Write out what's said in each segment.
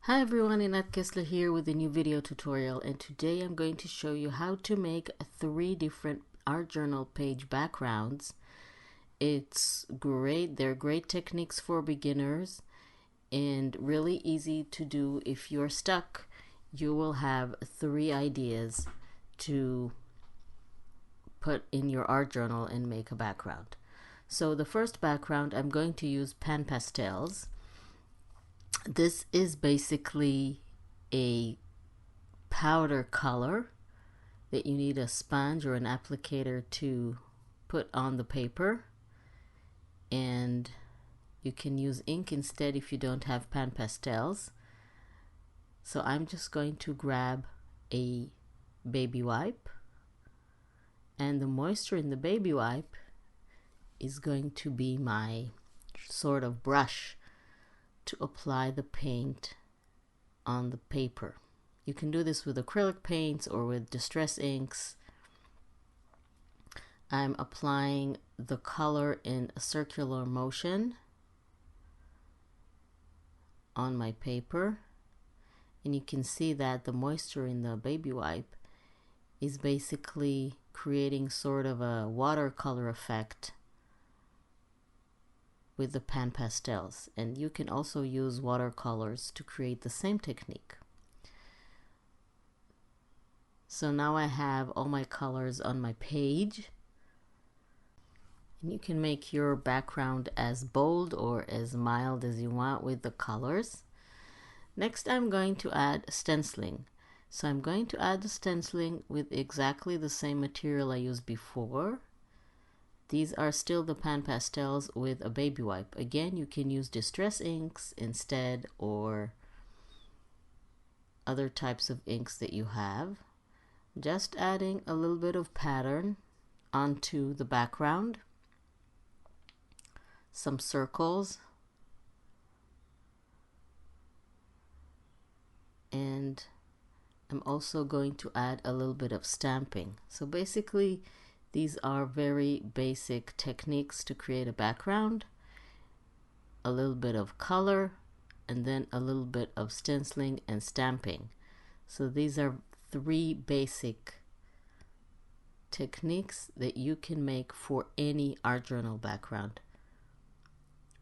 Hi everyone, Inat Kessler here with a new video tutorial, and today I'm going to show you how to make 3 different art journal page backgrounds. It's great, they're great techniques for beginners and really easy to do. If you're stuck, you will have 3 ideas to put in your art journal and make a background. So the first background, I'm going to use pan pastels. This is basically a powder color that you need a sponge or an applicator to put on the paper, and you can use ink instead if you don't have pan pastels. So I'm just going to grab a baby wipe, and the moisture in the baby wipe is going to be my sort of brush to apply the paint on the paper. You can do this with acrylic paints or with distress inks. I'm applying the color in a circular motion on my paper, and you can see that the moisture in the baby wipe is basically creating sort of a watercolor effect with the pan pastels, and you can also use watercolors to create the same technique. So now I have all my colors on my page, and you can make your background as bold or as mild as you want with the colors. Next, I'm going to add stenciling. So I'm going to add the stenciling with exactly the same material I used before. These are still the pan pastels with a baby wipe. Again, you can use distress inks instead, or other types of inks that you have. Just adding a little bit of pattern onto the background, some circles, and I'm also going to add a little bit of stamping. So basically, these are very basic techniques to create a background. A little bit of color, and then a little bit of stenciling and stamping. So these are 3 basic techniques that you can make for any art journal background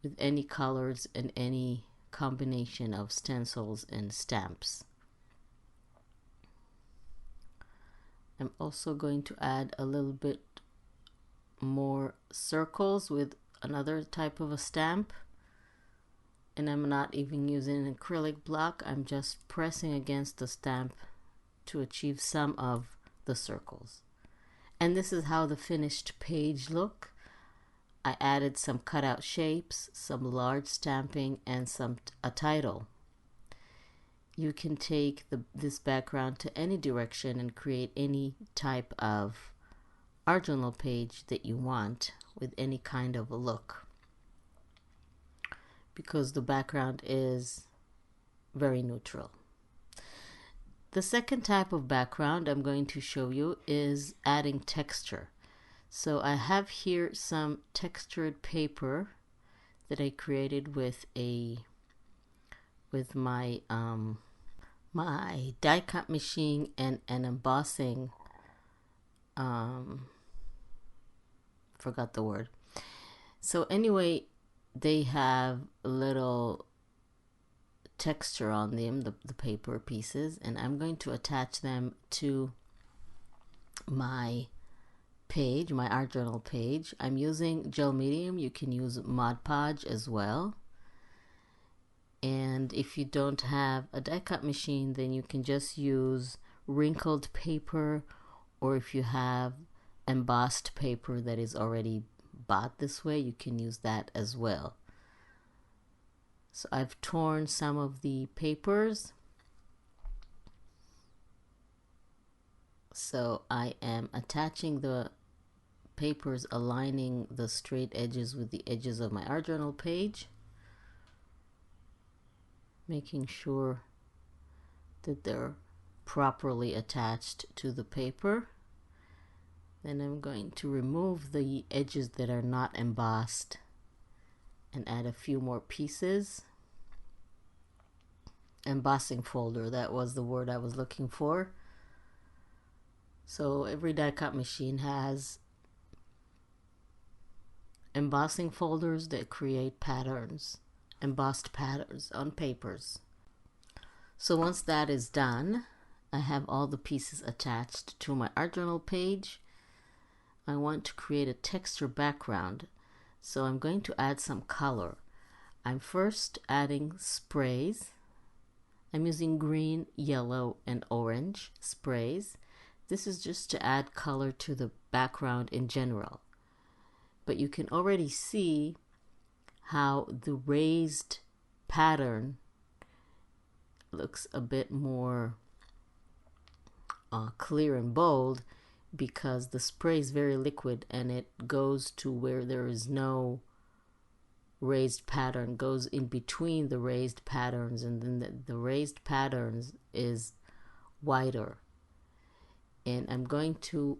with any colors and any combination of stencils and stamps. I'm also going to add a little bit more circles with another type of a stamp, and I'm not even using an acrylic block. I'm just pressing against the stamp to achieve some of the circles. And this is how the finished page look. I added some cutout shapes, some large stamping, and a title. You can take this background to any direction and create any type of art journal page that you want with any kind of a look, because the background is very neutral. The second type of background I'm going to show you is adding texture. So I have here some textured paper that I created with my my die cut machine and an embossing forgot the word. So anyway, they have a little texture on them, the paper pieces, and I'm going to attach them to my page, my art journal page. I'm using gel medium. You can use Mod Podge as well. And if you don't have a die cut machine, then you can just use wrinkled paper, or if you have embossed paper that is already bought this way, you can use that as well. So I've torn some of the papers. So I am attaching the papers, aligning the straight edges with the edges of my art journal page, making sure that they're properly attached to the paper. Then I'm going to remove the edges that are not embossed and add a few more pieces. embossing folder. That was the word I was looking for. So every die cut machine has embossing folders that create patterns, embossed patterns on papers. So once that is done, I have all the pieces attached to my art journal page. I want to create a texture background, so I'm going to add some color. I'm first adding sprays. I'm using green, yellow, and orange sprays. This is just to add color to the background in general. But you can already see how the raised pattern looks a bit more clear and bold, because the spray is very liquid and it goes to where there is no raised pattern, goes in between the raised patterns, and then the raised patterns is wider. And I'm going to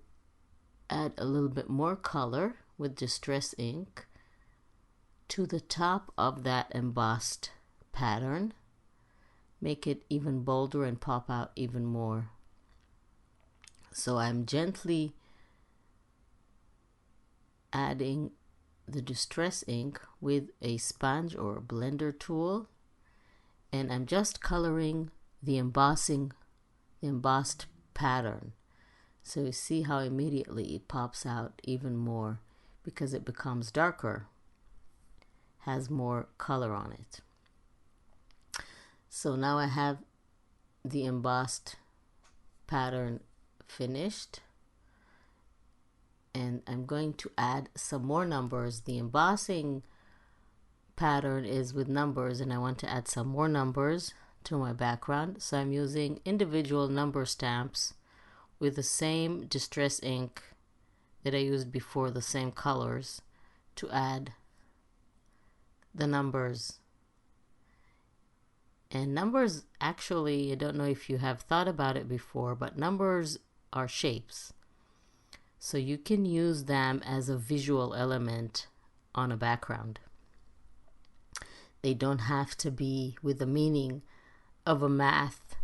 add a little bit more color with distress ink to the top of that embossed pattern, make it even bolder and pop out even more. So I'm gently adding the distress ink with a sponge or a blender tool, and I'm just coloring the embossed pattern. So you see how immediately it pops out even more because it becomes darker, has more color on it. So now I have the embossed pattern finished, and I'm going to add some more numbers. The embossing pattern is with numbers, and I want to add some more numbers to my background, so I'm using individual number stamps with the same distress ink that I used before, the same colors, to add the numbers. And numbers, actually, I don't know if you have thought about it before, but numbers are shapes. So you can use them as a visual element on a background. They don't have to be with the meaning of a math,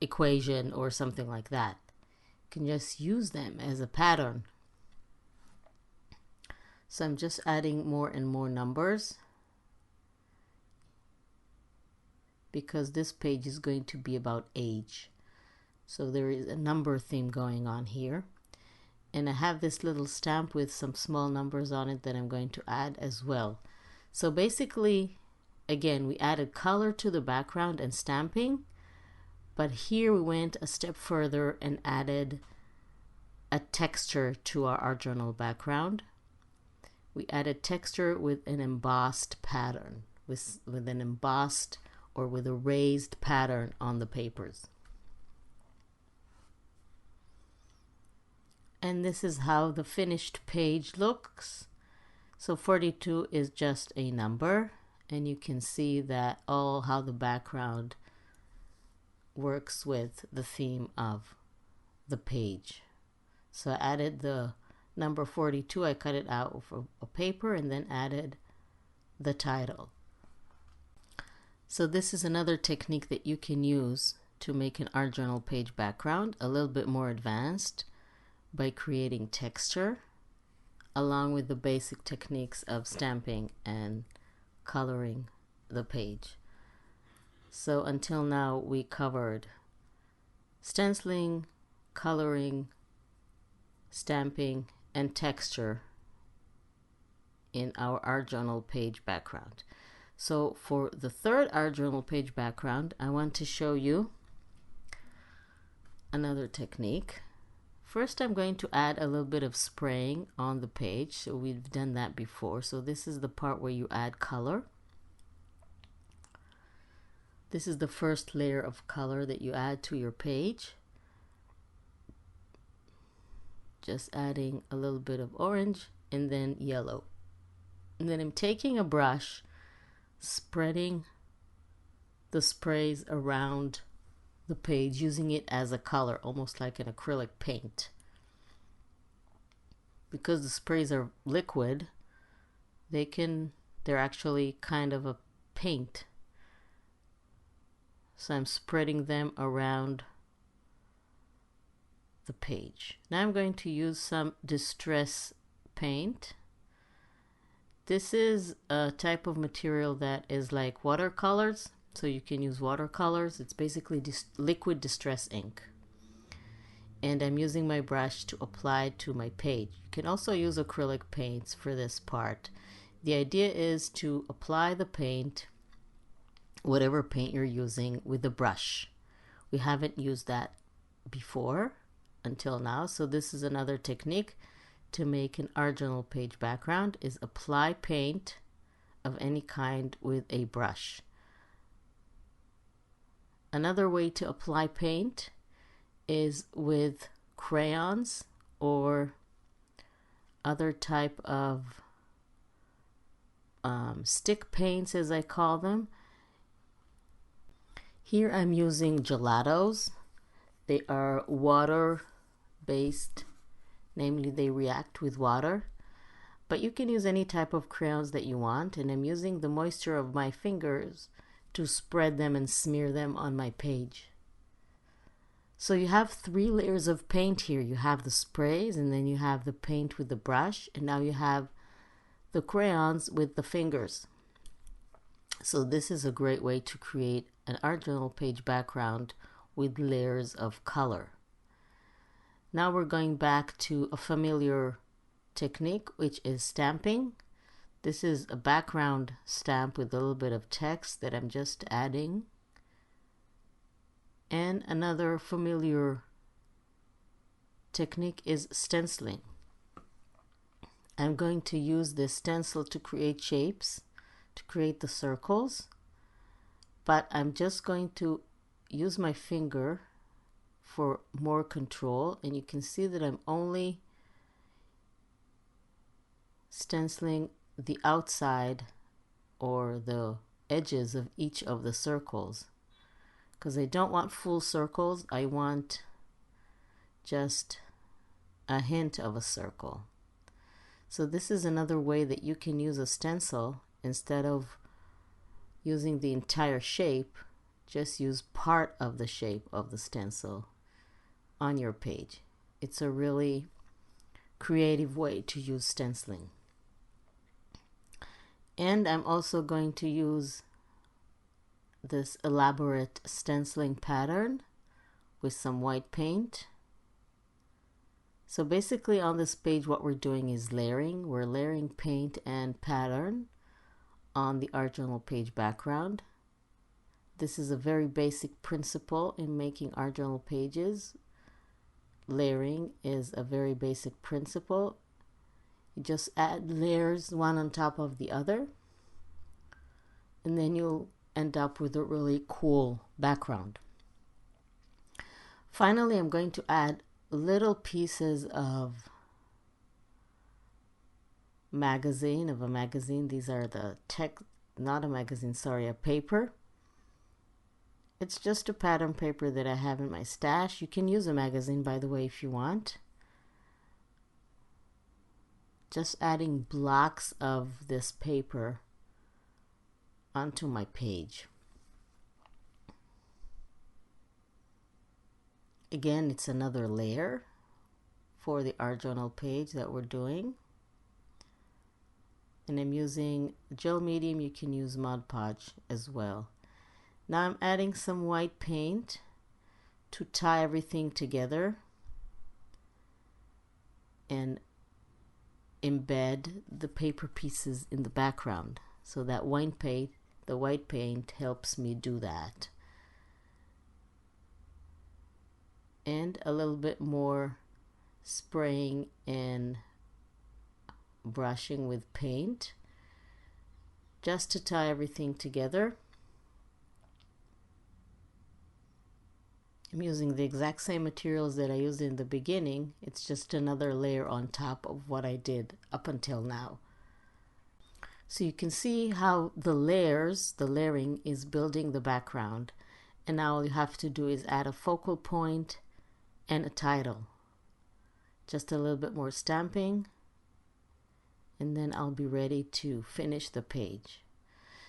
equation or something like that. You can just use them as a pattern. So I'm just adding more and more numbers, because this page is going to be about age. So there is a number theme going on here. And I have this little stamp with some small numbers on it that I'm going to add as well. So basically, again, we added color to the background and stamping, but here we went a step further and added a texture to our art journal background. We added texture with an embossed pattern, with an embossed or with a raised pattern on the papers. And this is how the finished page looks. So 42 is just a number, and you can see that how the background works with the theme of the page. So I added the number 42, I cut it out of a paper and then added the title. So this is another technique that you can use to make an art journal page background a little bit more advanced, by creating texture along with the basic techniques of stamping and coloring the page. So until now we covered stenciling, coloring, stamping, and texture in our art journal page background. So for the third art journal page background, I want to show you another technique. First, I'm going to add a little bit of spraying on the page. So we've done that before. So this is the part where you add color. This is the first layer of color that you add to your page. Just adding a little bit of orange and then yellow. And then I'm taking a brush, spreading the sprays around the page, using it as a color, almost like an acrylic paint. Because the sprays are liquid, they're actually kind of a paint So I'm spreading them around the page. Now I'm going to use some distress paint. This is a type of material that is like watercolors, so you can use watercolors. It's basically liquid distress ink. And I'm using my brush to apply to my page. You can also use acrylic paints for this part. The idea is to apply the paint, whatever paint you're using, with the brush. We haven't used that before until now, so this is another technique to make an art journal page background, is apply paint of any kind with a brush. Another way to apply paint is with crayons or other type of stick paints, as I call them. Here I'm using gelatos. They are water based, namely they react with water, but you can use any type of crayons that you want, and I'm using the moisture of my fingers to spread them and smear them on my page. So you have 3 layers of paint here. You have the sprays, and then you have the paint with the brush, and now you have the crayons with the fingers. So this is a great way to create an art journal page background with layers of color. Now we're going back to a familiar technique, which is stamping. This is a background stamp with a little bit of text that I'm just adding. And another familiar technique is stenciling. I'm going to use this stencil to create shapes, to create the circles, but I'm just going to use my finger for more control, and you can see that I'm only stenciling the outside or the edges of each of the circles, because I don't want full circles. I want just a hint of a circle. So this is another way that you can use a stencil. Instead of using the entire shape, just use part of the shape of the stencil on your page. It's a really creative way to use stenciling. And I'm also going to use this elaborate stenciling pattern with some white paint. So basically on this page what we're doing is layering. We're layering paint and pattern on the art journal page background. This is a very basic principle in making art journal pages. Layering is a very basic principle. You just add layers one on top of the other, and then you'll end up with a really cool background. Finally, I'm going to add little pieces of a magazine. These are the not a magazine, sorry, a paper. It's just a pattern paper that I have in my stash. You can use a magazine, by the way, if you want. Just adding blocks of this paper onto my page. Again, it's another layer for the art journal page that we're doing. And I'm using gel medium. You can use Mod Podge as well. Now I'm adding some white paint to tie everything together and embed the paper pieces in the background. So that the white paint helps me do that. And a little bit more spraying and brushing with paint just to tie everything together. I'm using the exact same materials that I used in the beginning. It's just another layer on top of what I did up until now. So you can see how the layering is building the background. And now all you have to do is add a focal point and a title. Just a little bit more stamping, and then I'll be ready to finish the page.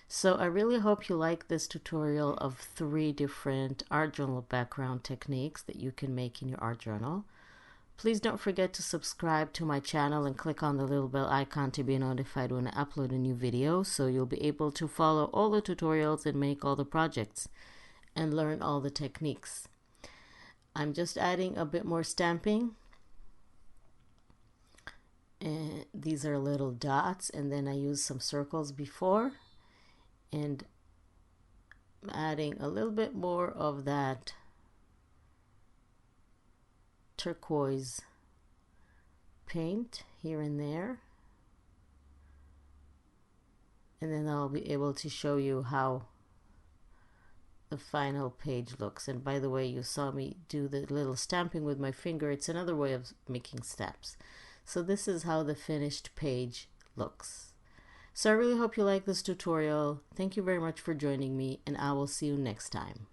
So I really hope you like this tutorial of 3 different art journal background techniques that you can make in your art journal. Please don't forget to subscribe to my channel and click on the little bell icon to be notified when I upload a new video, so you'll be able to follow all the tutorials and make all the projects and learn all the techniques. I'm just adding a bit more stamping, and these are little dots, and then I use some circles before, and I'm adding a little bit more of that turquoise paint here and there, and then I'll be able to show you how the final page looks. And by the way, you saw me do the little stamping with my finger. It's another way of making steps. So this is how the finished page looks. So I really hope you like this tutorial. Thank you very much for joining me, and I will see you next time.